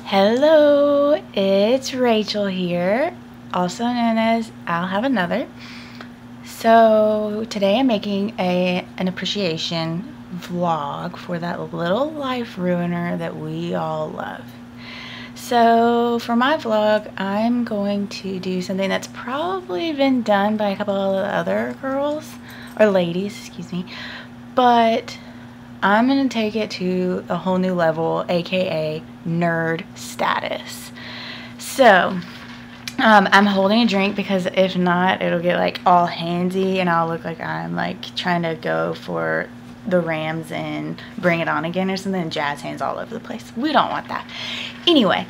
Hello, it's Rachel here, also known as I'll Have Another. So today I'm making an appreciation vlog for that little life ruiner that we all love. So for my vlog, I'm going to do something that's probably been done by a couple of other girls, or ladies, excuse me, but I'm going to take it to a whole new level, aka nerd status. So, I'm holding a drink because if not, it'll get like all handsy and I'll look like I'm like trying to go for the Rams and Bring It On Again or something, and jazz hands all over the place. We don't want that. Anyway,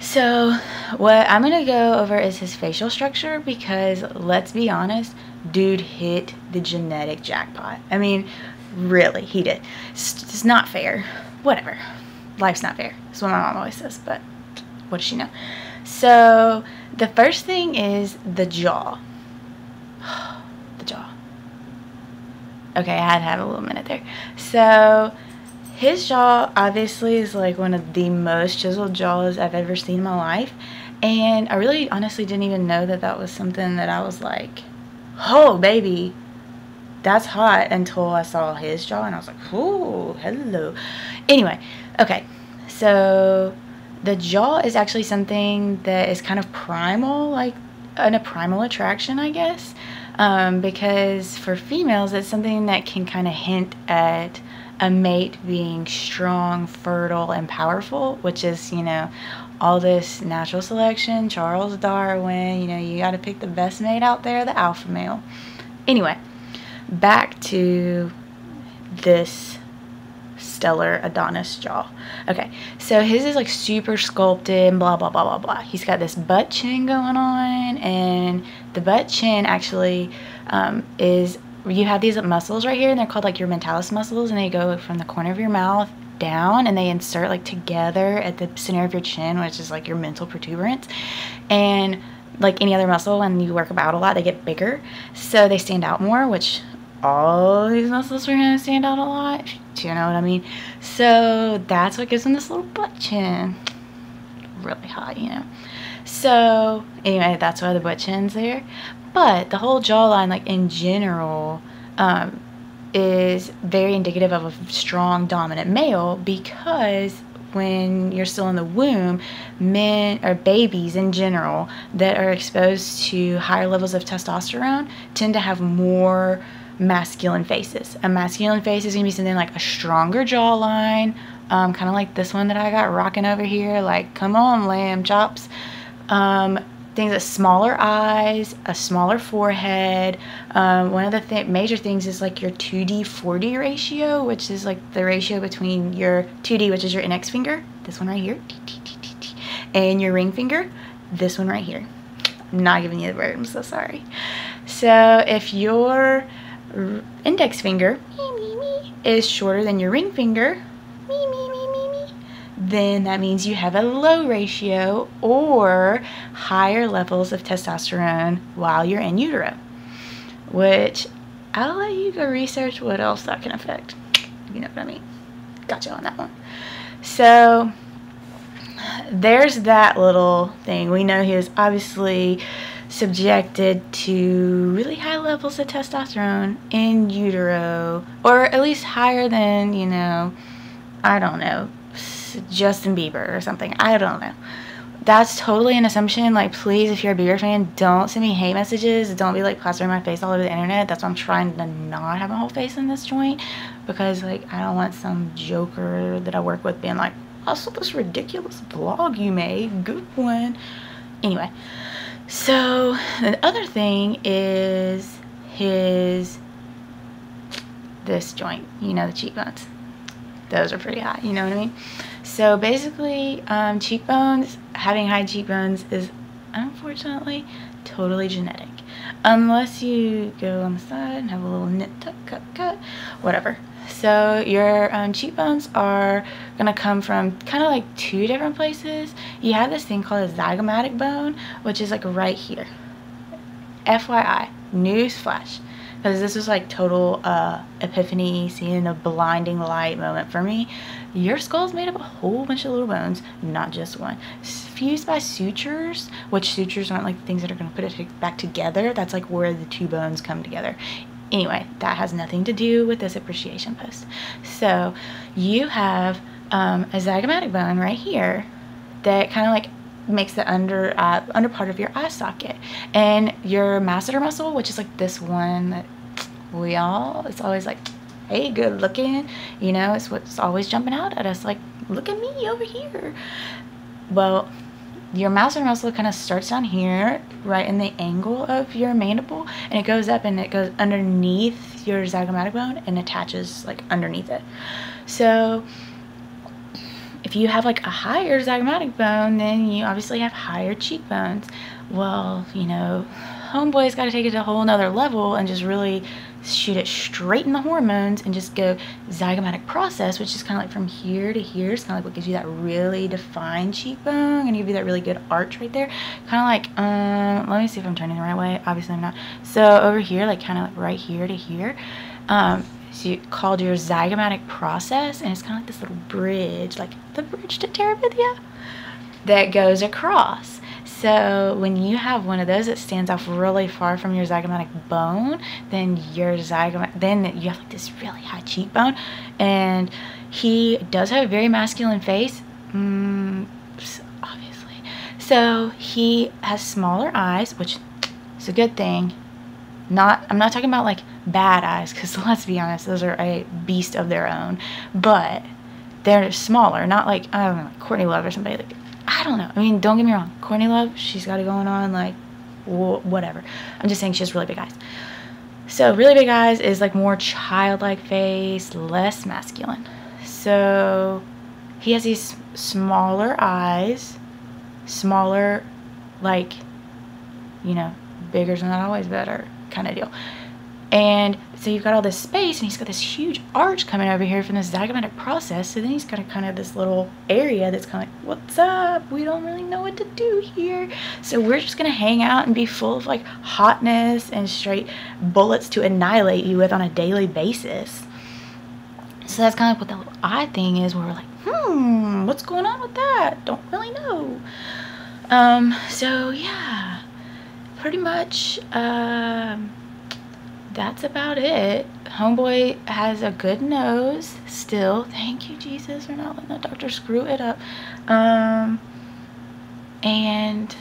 so what I'm going to go over is his facial structure because let's be honest, dude hit the genetic jackpot. I mean, really, he did. It's not fair. Whatever. Life's not fair. That's what my mom always says, but what does she know? So, the first thing is the jaw. The jaw. Okay, I had to have a little minute there. So, his jaw obviously is like one of the most chiseled jaws I've ever seen in my life. And I really honestly didn't even know that that was something that I was like, oh, baby, that's hot, until I saw his jaw and I was like, ooh, hello. Anyway, okay, so the jaw is actually something that is kind of primal, like a primal attraction, I guess, because for females, it's something that can kind of hint at a mate being strong, fertile, and powerful, which is, you know, all this natural selection, Charles Darwin, you know, you got to pick the best mate out there, the alpha male. Anyway, back to this stellar Adonis jaw. Okay, so his is like super sculpted, blah blah blah blah blah. He's got this butt chin going on, and the butt chin actually is, you have these muscles right here, and they're called like your mentalis muscles, and they go from the corner of your mouth down, and they insert like together at the center of your chin, which is like your mental protuberance. And like any other muscle, when you work out a lot, they get bigger, so they stand out more, which all these muscles are going to stand out a lot. Do you know what I mean? So that's what gives them this little butt chin. Really hot, you know. So anyway, that's why the butt chin's there. But the whole jawline, like in general, is very indicative of a strong, dominant male, because when you're still in the womb, men or babies in general that are exposed to higher levels of testosterone tend to have more masculine faces. A masculine face is going to be something like a stronger jawline, kind of like this one that I got rocking over here, like, come on, lamb chops. Things like smaller eyes, a smaller forehead. One of the major things is like your 2D/4D ratio, which is like the ratio between your 2D, which is your index finger, this one right here, and your ring finger, this one right here. I'm not giving you the word, I'm so sorry. So if your index finger is shorter than your ring finger, then that means you have a low ratio or higher levels of testosterone while you're in utero, which I'll let you go research what else that can affect. You know what I mean? Gotcha on that one. So there's that little thing. We know he was obviously subjected to really high levels of testosterone in utero, or at least higher than, you know, I don't know, Justin Bieber or something. I don't know. That's totally an assumption. Like, please, if you're a Bieber fan, don't send me hate messages. Don't be like plastering my face all over the internet. That's why I'm trying to not have my whole face in this joint, because like I don't want some joker that I work with being like, I saw this ridiculous vlog you made, good one. Anyway, so the other thing is this joint, you know, the cheekbones. Those are pretty high, you know what I mean? So basically, cheekbones, having high cheekbones is unfortunately totally genetic. Unless you go on the side and have a little nip tuck, cut, whatever. So your cheekbones are going to come from kind of like two different places. You have this thing called a zygomatic bone, which is like right here. FYI, news flash. because this was like total epiphany, seeing a blinding light moment for me. Your skull's made up of a whole bunch of little bones, not just one. Fused by sutures, which sutures aren't like the things that are going to put it back together. That's like where the two bones come together. Anyway, that has nothing to do with this appreciation post. So you have a zygomatic bone right here that kind of like makes the under part of your eye socket, and your masseter muscle, which is like this one that it's always like, hey, good looking, you know, it's what's always jumping out at us like, look at me over here. Well, your masseter muscle kind of starts down here, right in the angle of your mandible, and it goes up and it goes underneath your zygomatic bone and attaches like underneath it. So if you have like a higher zygomatic bone, then you obviously have higher cheekbones. Well, you know, homeboy's got to take it to a whole nother level and just really shoot it straight in the hormones and just go zygomatic process, which is kind of like from here to here. It's kind of like what gives you that really defined cheekbone and give you that really good arch right there. Kind of like, let me see if I'm turning the right way. Obviously I'm not. So over here, like kind of like right here to here. So you called your zygomatic process, and it's kind of like this little bridge, like the bridge to Terabithia, that goes across. So when you have one of those that stands off really far from your zygomatic bone, then then you have like this really high cheekbone. And he does have a very masculine face, obviously. So he has smaller eyes, which is a good thing. I'm not talking about like bad eyes, because let's be honest, those are a beast of their own, but they're smaller, not like, I don't know, like Courtney Love or somebody. Like, I don't know, I mean, don't get me wrong, Courtney Love, she's got it going on, like whatever. I'm just saying she has really big eyes. So really big eyes is like more childlike face, less masculine. So he has these smaller eyes, smaller, like, you know, bigger's not always better kind of deal. And so you've got all this space, and he's got this huge arch coming over here from this zygomatic process. So then he's got a kind of this little area that's kind of like, what's up? We don't really know what to do here. So we're just going to hang out and be full of like hotness and straight bullets to annihilate you with on a daily basis. So that's kind of what the little eye thing is, where we're like, what's going on with that? Don't really know. So yeah, pretty much, that's about it. Homeboy has a good nose still. Thank you, Jesus, for not letting the doctor screw it up. And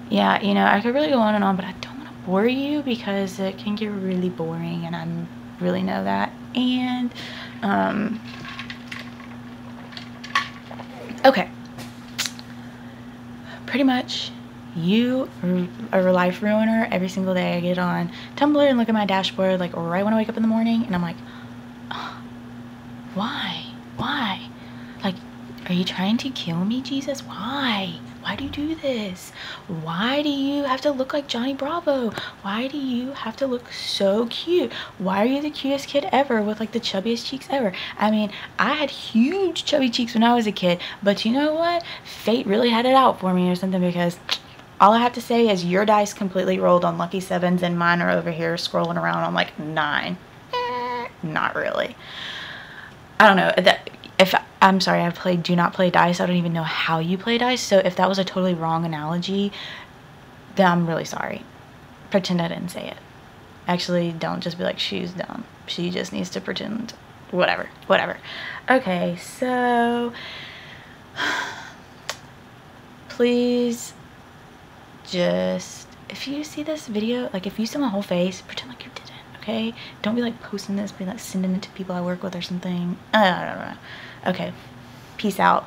yeah, you know, I could really go on and on, but I don't want to bore you because it can get really boring, and I really know that. And okay, pretty much you are a life ruiner. Every single day I get on Tumblr and look at my dashboard, like right when I wake up in the morning, and I'm like, oh, why? Like, are you trying to kill me, Jesus? Why do you do this? Why do you have to look like Johnny Bravo? Why do you have to look so cute? Why are you the cutest kid ever with like the chubbiest cheeks ever? I mean, I had huge chubby cheeks when I was a kid, but you know what? Fate really had it out for me or something, because all I have to say is your dice completely rolled on lucky 7s, and mine are over here scrolling around on like 9. Not really. I don't know. I'm sorry, I played Do Not Play Dice. I don't even know how you play dice. So if that was a totally wrong analogy, then I'm really sorry. Pretend I didn't say it. Actually, don't just be like, she's dumb. She just needs to pretend. Whatever. Okay, so please just, if you see this video, like if you see my whole face, pretend like you didn't, okay? Don't be like posting this, be like sending it to people I work with or something. I don't know. Okay, peace out.